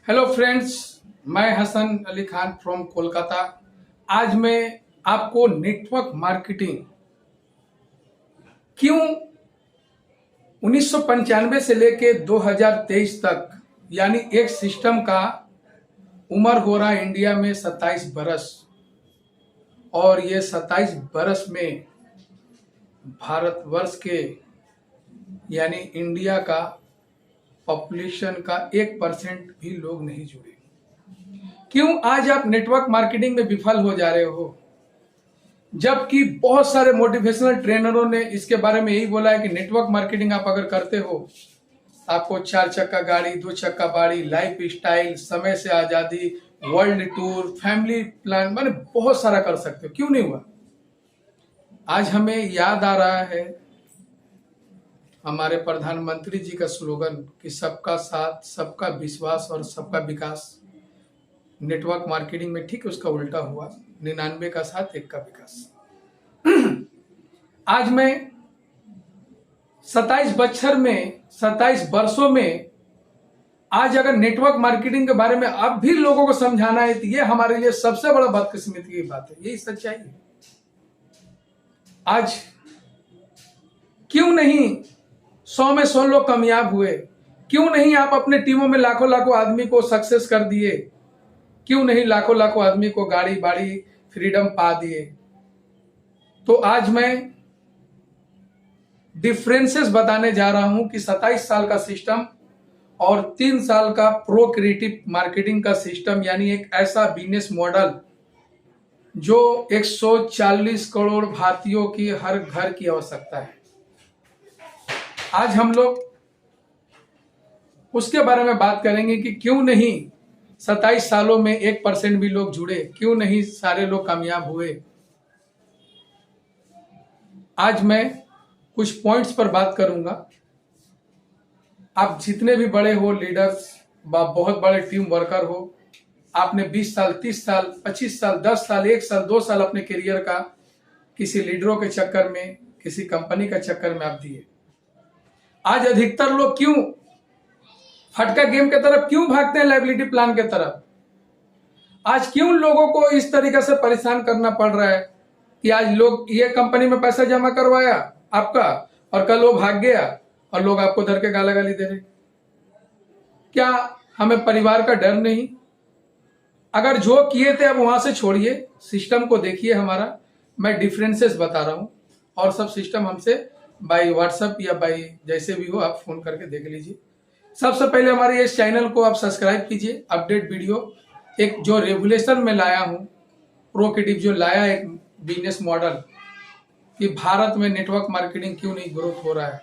Hello friends, मैं Hasan Ali Khan from Kolkata. आज मैं आपको नेटवर्क मार्केटिंग क्यों 1995 से लेके 2023 तक यानी एक सिस्टम का उम्र हो रहा है इंडिया में 27 बरस, और ये 27 बरस में भारतवर्ष के यानी इंडिया का पॉपुलेशन का 1% भी लोग नहीं जुड़े। क्यों आज आप नेटवर्क मार्केटिंग में विफल हो जा रहे हो, जबकि बहुत सारे मोटिवेशनल ट्रेनरों ने इसके बारे में यही बोला है कि नेटवर्क मार्केटिंग आप अगर करते हो, आपको 4 चक्का गाड़ी, 2 चक्का गाड़ी, लाइफ स्टाइल, समय से आजादी, वर्ल्ड टूर, फैमिली प्लान, मैंने बहुत सारा कर सकते हो। क्यों नहीं हुआ? आज हमें याद आ रहा है हमारे प्रधानमंत्री जी का स्लोगन कि सबका साथ, सबका विश्वास और सबका विकास। नेटवर्क मार्केटिंग में ठीक उसका उल्टा हुआ, 99 का साथ, 1 का विकास। आज मैं 27 वर्षों में आज अगर नेटवर्क मार्केटिंग के बारे में अब भी लोगों को समझाना है तो ये हमारे लिए सबसे बड़ा बदकिस्मती की बात है। यही सच्चाई है। आज क्यों नहीं 100 में 100 लोग कामयाब हुए? क्यों नहीं आप अपने टीमों में लाखों लाखों आदमी को सक्सेस कर दिए? क्यों नहीं लाखों लाखों आदमी को गाड़ी बाड़ी फ्रीडम पा दिए? तो आज मैं डिफरेंसेस बताने जा रहा हूं कि 27 साल का सिस्टम और 3 साल का प्रो क्रिएटिव मार्केटिंग का सिस्टम, यानी एक ऐसा बिजनेस मॉडल जो 140 करोड़ भारतीयों की हर घर की आवश्यकता है। आज हम लोग उसके बारे में बात करेंगे कि क्यों नहीं 27 सालों में 1% भी लोग जुड़े, क्यों नहीं सारे लोग कामयाब हुए। आज मैं कुछ पॉइंट्स पर बात करूंगा। आप जितने भी बड़े हो, लीडर्स, बहुत बड़े टीम वर्कर हो, आपने 20 साल, 30 साल, 25 साल, 10 साल, 1 साल, 2 साल अपने करियर का किसी लीडरों के चक्कर में, किसी कंपनी का चक्कर में आप दिए। आज अधिकतर लोग क्यों फटका गेम के तरफ क्यों भागते हैं, लाइबिलिटी प्लान के तरफ? आज क्यों लोगों को इस तरीके से परेशान करना पड़ रहा है कि आज लोग ये कंपनी में पैसा जमा करवाया आपका और कल वो भाग गया और लोग आपको धर के गाला गाली दे रहे? क्या हमें परिवार का डर नहीं? अगर जो किए थे अब वहां से छोड़िए, सिस्टम को देखिए हमारा। मैं डिफरेंसेस बता रहा हूं और सब सिस्टम हमसे बाय व्हाट्सएप या बाय जैसे भी हो आप फोन करके देख लीजिए। सबसे पहले हमारे इस चैनल को आप सब्सक्राइब कीजिए। अपडेट वीडियो एक जो रेगुलेशन में लाया हूं, प्रोक्रिएटिव जो लाया एक बिजनेस मॉडल कि भारत में नेटवर्क मार्केटिंग क्यों नहीं ग्रोथ हो रहा है।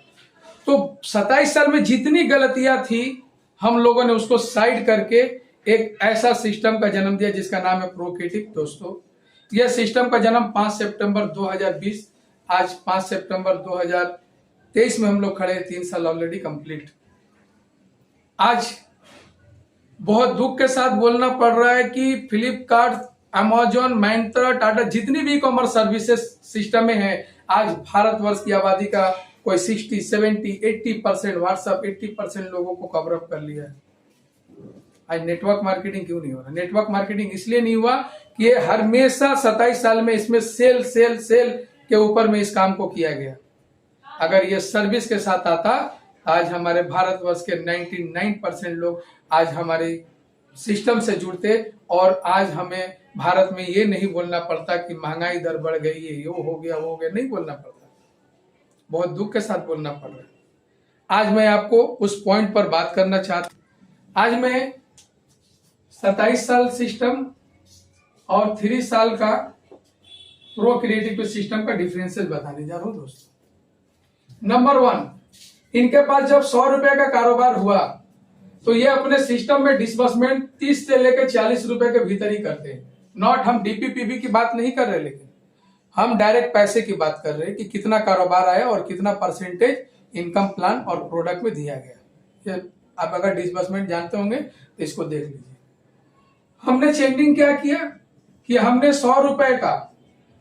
तो 27 साल में जितनी गलतियां थी हम लोगों ने उसको साइड करके एक ऐसा सिस्टम का जन्म दिया जिसका नाम है प्रोक्रिएटिव। दोस्तों, यह सिस्टम का जन्म 5 सितंबर 2020, आज 5 सितंबर 2023 में हम लोग खड़े हैं। 3 साल ऑलरेडी कंप्लीट। आज बहुत दुख के साथ बोलना पड़ रहा है कि फ्लिपकार्ट, अमेजॉन, मिंत्रा, टाटा जितनी भी ई कॉमर्स सर्विसेज सिस्टम में है, आज भारतवर्ष की आबादी का कोई 60, 70, 80% व्हाट्सएप 80% लोगों को कवर अप कर लिया है। आज नेटवर्क मार्केटिंग क्यों नहीं हो रहा? नेटवर्क मार्केटिंग इसलिए नहीं हुआ कि ये हमेशा 27 साल में इसमें सेल सेल सेल के ऊपर में इस काम को किया गया। अगर ये सर्विस के साथ आता, आज हमारे भारतवर्ष के 99% लोग आज हमारे सिस्टम से जुड़ते और आज हमें भारत में ये नहीं बोलना पड़ता कि महंगाई दर बढ़ गई है, ये हो गया वो हो गया, नहीं बोलना पड़ता। बहुत दुख के साथ बोलना पड़ रहा है। आज मैं आपको उस पॉइंट पर बात करना चाहता हूं। आज मैं 27 साल सिस्टम और 3 साल का प्रो क्रिएटिव सिस्टम का डिफरेंसेस बताने जा रहा हूं। दोस्तों, नंबर 1, इनके पास जब 100 रुपए का कारोबार हुआ तो ये अपने सिस्टम में डिस्बर्समेंट 30 से लेकर 40 रुपए के भीतर ही करते हैं। नॉट हम डीपीपीबी की बात नहीं कर रहे, लेकिन हम डायरेक्ट पैसे की बात कर रहे हैं कि कितना कारोबार आया और कितना परसेंटेज इनकम प्लान और प्रोडक्ट में दिया गया। ये आप अगर डिस्बर्समेंट जानते होंगे तो इसको देख लीजिए। हमने चेंजिंग क्या किया कि हमने 100 रुपए का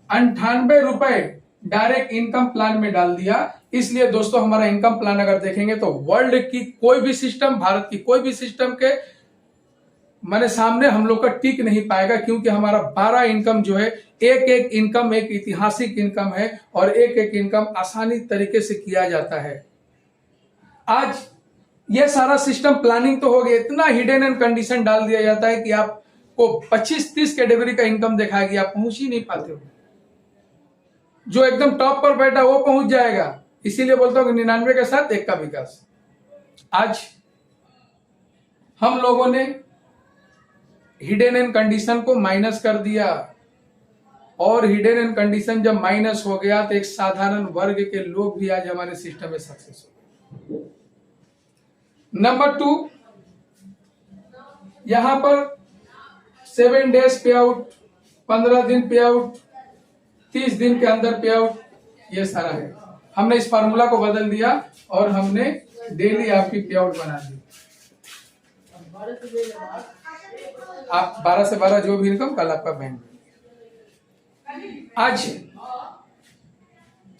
98 रुपए डायरेक्ट इनकम प्लान में डाल दिया। इसलिए दोस्तों, हमारा इनकम प्लान अगर देखेंगे तो वर्ल्ड की कोई भी सिस्टम, भारत की कोई भी सिस्टम के माने सामने हम लोग का टिक नहीं पाएगा, क्योंकि हमारा 12 इनकम जो है, एक एक इनकम एक ऐतिहासिक इनकम है और एक एक इनकम आसानी तरीके से किया जाता है। आज ये सारा सिस्टम प्लानिंग तो हो गया, इतना हिडन एंड कंडीशन डाल दिया जाता है कि आपको 25-30 कैटेगरी का इनकम दिखाएगी, आप पहुंच ही नहीं पाते हो। जो एकदम टॉप पर बैठा वो पहुंच जाएगा। इसीलिए बोलता हूं कि 99 के साथ 1 का विकास। आज हम लोगों ने हिडन एंड कंडीशन को माइनस कर दिया, और हिडन एंड कंडीशन जब माइनस हो गया तो एक साधारण वर्ग के लोग भी आज हमारे सिस्टम में सक्सेस हो गए। नंबर 2, यहां पर 7 डेज पे आउट, 15 दिन पे आउट, 30 दिन के अंदर पे आउट, ये सारा है। हमने इस फार्मूला को बदल दिया और हमने डेली आपकी पे आउट बना दी। आप 12 से 12 जो भी इनकम कल आपका बैंक। आज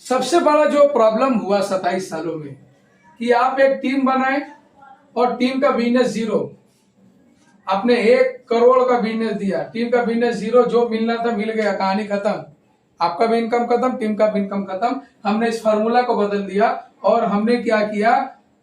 सबसे बड़ा जो प्रॉब्लम हुआ 27 सालों में कि आप एक टीम बनाए और टीम का बिजनेस 0। आपने 1 करोड़ का बिजनेस दिया, टीम का बिजनेस 0, जो मिलना था मिल गया, कहानी खत्म। आपका भी इनकम खत्म, टीम का भी इनकम खत्म। हमने इस फार्मूला को बदल दिया और हमने क्या किया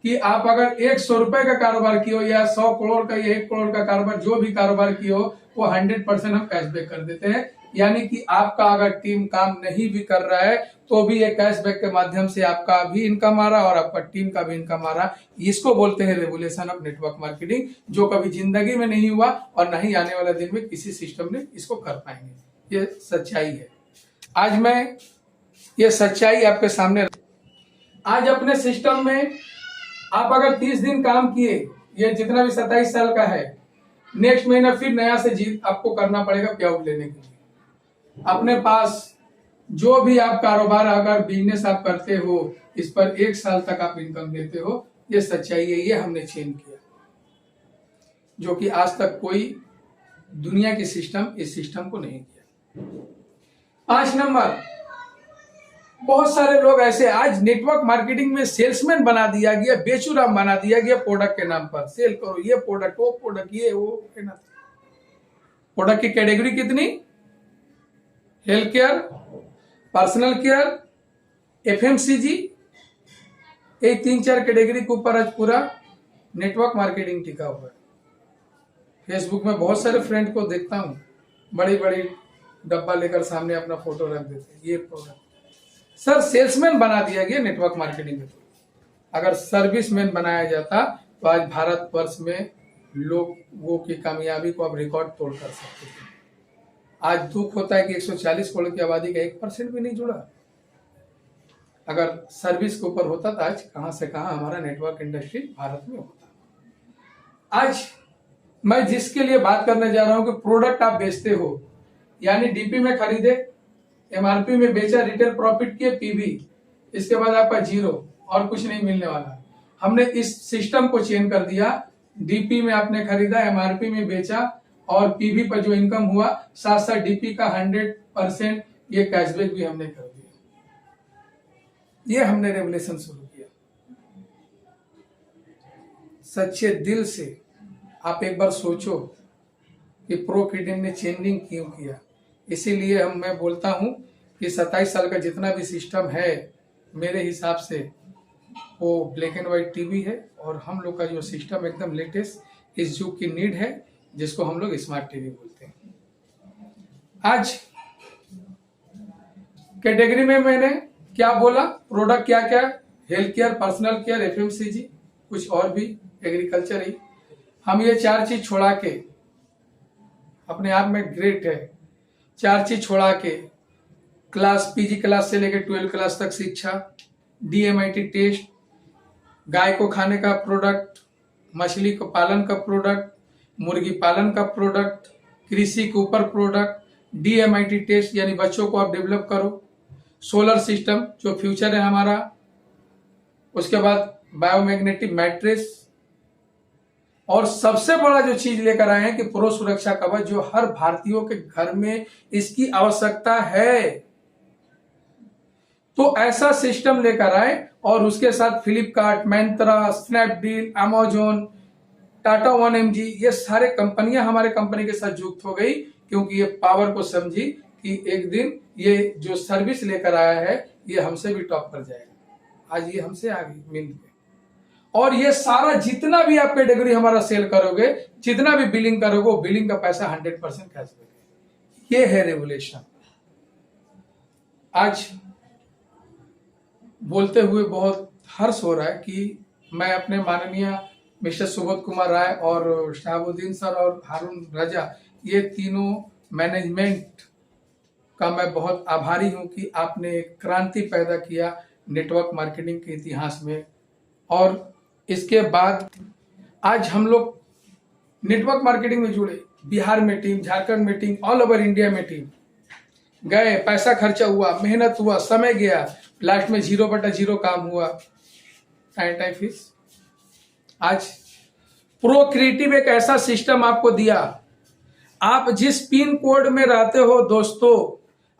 कि आप अगर 100 रुपए का कारोबार किए हो या 100 करोड़ का या 1 करोड़ का कारोबार, जो भी कारोबार किए हो, वो 100% हम कैशबैक कर देते हैं। यानी कि आपका अगर टीम काम नहीं भी कर रहा है तो भी ये कैशबैक के माध्यम से आपका भी इनकम आ रहा है और आपका टीम का भी इनकम आ रहा है। इसको बोलते हैं रेवोल्यूशन ऑफ नेटवर्क मार्केटिंग, जो कभी जिंदगी में नहीं हुआ और नहीं आने वाला दिन में किसी सिस्टम ने इसको कर पाएंगे। ये सच्चाई है। आज मैं ये सच्चाई आपके सामने, आज अपने सिस्टम में आप अगर 30 दिन काम किए, ये जितना भी 27 साल का है, नेक्स्ट महीना फिर नया से जीत आपको करना पड़ेगा पे आउट लेने के लिए। अपने पास जो भी आप कारोबार अगर बिजनेस आप करते हो, इस पर 1 साल तक आप इनकम लेते हो। ये सच्चाई है, ये हमने चेंज किया, जो कि आज तक कोई दुनिया की सिस्टम इस सिस्टम को नहीं किया। 5 नंबर, बहुत सारे लोग ऐसे आज नेटवर्क मार्केटिंग में सेल्समैन बना दिया गया, बेचूराम बना दिया गया प्रोडक्ट के नाम पर। सेल करो ये प्रोडक्ट, वो प्रोडक्ट, ये वो। प्रोडक्ट की कैटेगरी कितनी? Health care, personal care, FMCG, ये 3-4 कैटेगरी के ऊपर आज पूरा नेटवर्क मार्केटिंग टिका हुआ है। फेसबुक में बहुत सारे फ्रेंड को देखता हूँ, बड़ी बड़ी डब्बा लेकर सामने अपना फोटो रख देते हैं, ये प्रोडक्ट। सर सेल्समैन बना दिया गया नेटवर्क मार्केटिंग में। अगर सर्विसमैन बनाया जाता तो आज भारतवर्ष में लोगों की कामयाबी को अब रिकॉर्ड तोड़ कर सकते थे। आज दुख होता है कि 140 करोड़ की आबादी का 1% भी नहीं जुड़ा। अगर सर्विस के ऊपर होता तो आज कहां से कहां हमारा नेटवर्क इंडस्ट्री भारत में होता। आज मैं जिसके लिए बात करने जा रहा हूं कि प्रोडक्ट आप बेचते हो, यानी डीपी में खरीदे, एमआरपी में बेचा, रिटेल प्रॉफिट किए, पीवी, इसके बाद आपका 0 और कुछ नहीं मिलने वाला। हमने इस सिस्टम को चेंज कर दिया। डीपी में आपने खरीदा, एमआरपी में बेचा और पीवी पर जो इनकम हुआ, साथ साथ डीपी का 100% ये कैशबैक भी हमने कर दिया। ये हमने रेवोल्यूशन शुरू किया। सच्चे दिल से आप एक बार सोचो कि प्रो किडिन ने चेंजिंग क्यों किया। इसीलिए मैं बोलता हूं कि 27 साल का जितना भी सिस्टम है, मेरे हिसाब से वो ब्लैक एंड व्हाइट टीवी है, और हम लोग का जो सिस्टम एकदम लेटेस्ट इस युग की नीड है, जिसको हम लोग स्मार्ट टीवी बोलते हैं। आज कैटेगरी में मैंने क्या बोला, प्रोडक्ट क्या क्या, health care, personal care, FMCG, कुछ और भी, एग्रीकल्चर ही। हम ये 4 चीज छोड़ा के, अपने आप में ग्रेट है, 4 चीज छोड़ा के क्लास, पीजी क्लास से लेकर 12 क्लास तक शिक्षा, डीएमआईटी टेस्ट, गाय को खाने का प्रोडक्ट, मछली को पालन का प्रोडक्ट, मुर्गी पालन का प्रोडक्ट, कृषि के ऊपर प्रोडक्ट, डीएमआईटी टेस्ट यानी बच्चों को आप डेवलप करो, सोलर सिस्टम जो फ्यूचर है हमारा, उसके बाद बायोमैग्नेटिक मैट्रेस, और सबसे बड़ा जो चीज लेकर आए हैं कि प्रो सुरक्षा कवच, जो हर भारतीयों के घर में इसकी आवश्यकता है। तो ऐसा सिस्टम लेकर आए और उसके साथ Flipkart, Myntra, Snapdeal, Amazon, Tata 1mg, ये सारे कंपनियां हमारे कंपनी के साथ युक्त हो गई, क्योंकि ये पावर को समझी कि एक दिन ये जो सर्विस लेकर आया है ये हमसे भी टॉप पर जाएगा। आज ये हमसे आगे मिल गए, और ये सारा जितना भी आप कैटेगरी हमारा सेल करोगे, जितना भी बिलिंग करोगे, वो बिलिंग का पैसा 100% कैशबैक। ये है रेवोल्यूशन। आज बोलते हुए बहुत हर्ष हो रहा है कि मैं अपने माननीय मिस्टर सुबोध कुमार राय और शहाबुद्दीन सर और हारून राजा, ये तीनों मैनेजमेंट का मैं बहुत आभारी हूं कि आपने एक क्रांति पैदा किया नेटवर्क मार्केटिंग के इतिहास में। और इसके बाद आज हम लोग नेटवर्क मार्केटिंग में जुड़े, बिहार में टीम, झारखंड में टीम, ऑल ओवर इंडिया में टीम गए, पैसा खर्चा हुआ, मेहनत हुआ, समय गया, लास्ट में 0/0 काम हुआ। Time fees. आज प्रो क्रिएटिव एक ऐसा सिस्टम आपको दिया, आप जिस पिन कोड में रहते हो दोस्तों,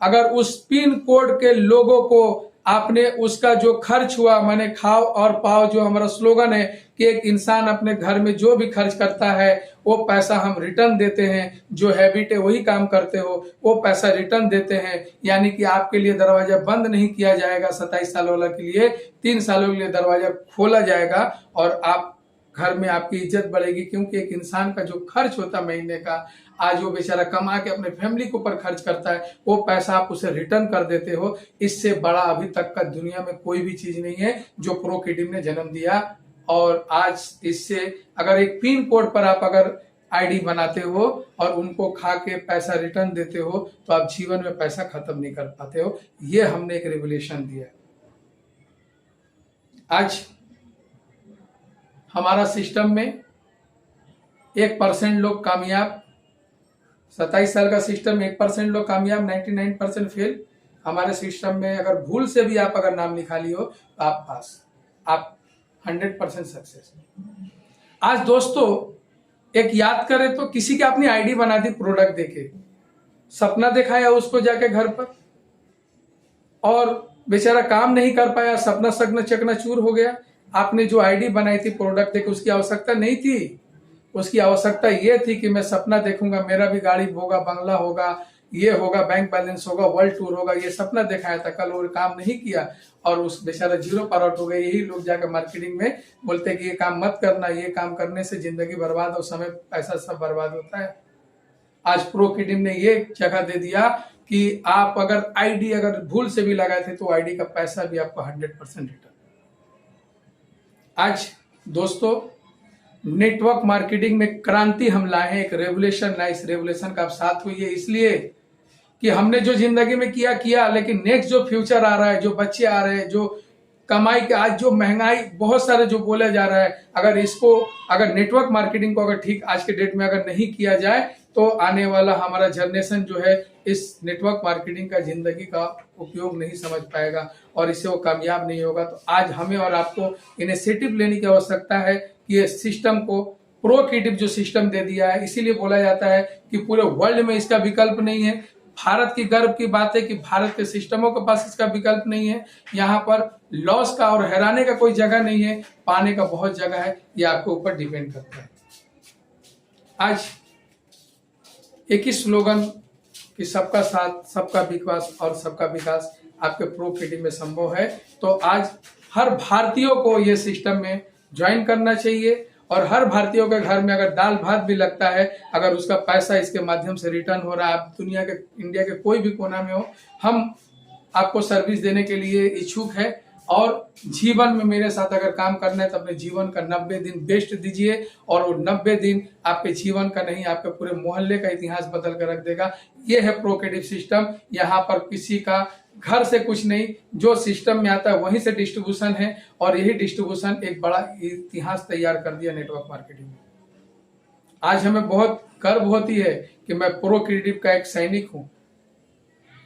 अगर उस पिन कोड के लोगों को आपने उसका जो खर्च हुआ, माने खाओ और पाओ, जो हमारा स्लोगन है कि एक इंसान अपने घर में जो भी खर्च करता है वो पैसा हम रिटर्न देते हैं, जो हैबिट है वही काम करते हो वो पैसा रिटर्न देते हैं। यानी कि आपके लिए दरवाजा बंद नहीं किया जाएगा 27 साल वाला के लिए, 3 सालों के लिए दरवाजा खोला जाएगा, और आप घर में आपकी इज्जत बढ़ेगी। क्योंकि एक इंसान का जो खर्च होता है महीने का, आज वो बेचारा कमा के अपने फैमिली के ऊपर खर्च करता है, वो पैसा आप उसे रिटर्न कर देते हो। इससे बड़ा अभी तक का दुनिया में कोई भी चीज नहीं है जो प्रो क्रिएटिव ने जन्म दिया। और आज इससे अगर एक पिन कोड पर आप अगर आईडी बनाते हो और उनको खा के पैसा रिटर्न देते हो, तो आप जीवन में पैसा खत्म नहीं कर पाते हो। ये हमने एक रेवोल्यूशन दिया। आज हमारा सिस्टम में 1% लोग कामयाब, 27 साल का सिस्टम, 1% लोग कामयाब, 99% फेल। हमारे सिस्टम में अगर भूल से भी आप अगर नाम लिखा लियो तो आप पास, आप 100% सक्सेस। आज दोस्तों एक याद करें तो किसी की अपनी आईडी बना दी प्रोडक्ट देके, सपना दिखाया उसको जाके घर पर, और बेचारा काम नहीं कर पाया, सपना सगना चकनाचूर हो गया। आपने जो आईडी बनाई थी प्रोडक्ट देके, उसकी आवश्यकता नहीं थी। उसकी आवश्यकता ये थी कि मैं सपना देखूंगा, मेरा भी गाड़ी होगा, बंगला होगा, ये होगा, बैंक बैलेंस होगा, वर्ल्ड टूर होगा, ये सपना दिखाया था। कल वो काम नहीं किया और उस बेचारा 0 पर आउट हो गया। यही लोग जाकर मार्केटिंग में बोलते हैं कि ये काम मत करना, ये काम करने से जिंदगी बर्बाद और समय पैसा सब बर्बाद होता है। आज प्रो क्रिएटिव ने ये जगह दे दिया कि आप अगर आईडी अगर भूल से भी लगाए थे तो आईडी का पैसा भी आपको 100% रिटर्न। आज दोस्तों नेटवर्क मार्केटिंग में क्रांति हम लाए हैं, एक रेवोल्यूशन लाए। इस रेवोल्यूशन का आप साथ हुई है इसलिए कि हमने जो जिंदगी में किया, लेकिन नेक्स्ट जो फ्यूचर आ रहा है, जो बच्चे आ रहे हैं, जो कमाई के आज जो महंगाई बहुत सारे जो बोला जा रहा है, अगर इसको अगर नेटवर्क मार्केटिंग को अगर ठीक आज के डेट में अगर नहीं किया जाए तो आने वाला हमारा जनरेशन जो है इस नेटवर्क मार्केटिंग का जिंदगी का उपयोग नहीं समझ पाएगा और इससे वो कामयाब नहीं होगा। तो आज हमें और आपको इनिशिएटिव लेने की आवश्यकता है कि ये सिस्टम को प्रो क्रिएटिव जो सिस्टम दे दिया है, इसीलिए बोला जाता है कि पूरे वर्ल्ड में इसका विकल्प नहीं है। भारत की गर्व की बात है कि भारत के सिस्टमों के पास इसका विकल्प नहीं है। यहाँ पर लॉस का और हैराने का कोई जगह नहीं है, पाने का बहुत जगह है। ये आपके ऊपर डिपेंड करता है। आज एक ही स्लोगन कि सबका साथ, सबका विकास और सबका विकास आपके प्रो क्रिएटिव में संभव है। तो आज हर भारतीयों को ये सिस्टम में ज्वाइन करना चाहिए और हर भारतीयों के घर में अगर दाल भात भी लगता है, अगर उसका पैसा इसके माध्यम से रिटर्न हो रहा है, आप दुनिया के इंडिया के कोई भी कोना में हो, हम आपको सर्विस देने के लिए इच्छुक है। और जीवन में मेरे साथ अगर काम करना है तो अपने जीवन का 90 दिन बेस्ट दीजिए और वो 90 दिन आपके जीवन का नहीं, आपके पूरे मोहल्ले का इतिहास बदल कर रख देगा। ये है प्रो क्रिएटिव सिस्टम। यहाँ पर किसी का घर से कुछ नहीं, जो सिस्टम में आता है वहीं से डिस्ट्रीब्यूशन है और यही डिस्ट्रीब्यूशन एक बड़ा इतिहास तैयार कर दिया नेटवर्क मार्केटिंग में। आज हमें बहुत गर्व होती है कि मैं प्रो क्रिएटिव का एक सैनिक हूं।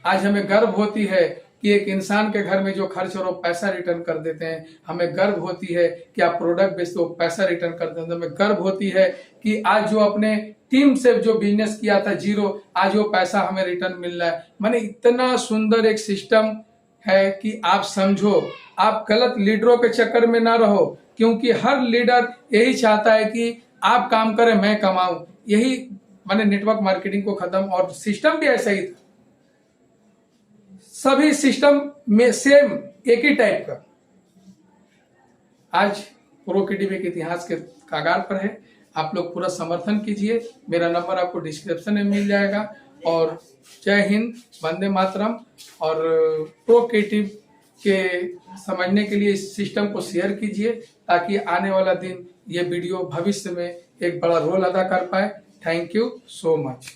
आज हमें गर्व होती है कि एक इंसान के घर में जो खर्च हो रहा पैसा रिटर्न कर देते हैं। हमें गर्व होती है कि आप प्रोडक्ट बेचते हो पैसा रिटर्न कर देते हैं। हमें गर्व होती है कि आज जो अपने टीम से जो बिजनेस किया था 0, आज वो पैसा हमें रिटर्न मिल रहा है। माने इतना सुंदर एक सिस्टम है कि आप समझो, आप गलत लीडरों के चक्कर में ना रहो, क्योंकि हर लीडर यही चाहता है कि आप काम करें मैं कमाऊं, यही मैंने नेटवर्क मार्केटिंग को खत्म। और सिस्टम भी ऐसा ही था, सभी सिस्टम में सेम एक ही टाइप का। आज प्रो अकेडमी के इतिहास के कागार पर है। आप लोग पूरा समर्थन कीजिए। मेरा नंबर आपको डिस्क्रिप्शन में मिल जाएगा। और जय हिंद, वंदे मातरम। और प्रो अकेडमी के समझने के लिए इस सिस्टम को शेयर कीजिए, ताकि आने वाला दिन ये वीडियो भविष्य में एक बड़ा रोल अदा कर पाए। Thank you so much.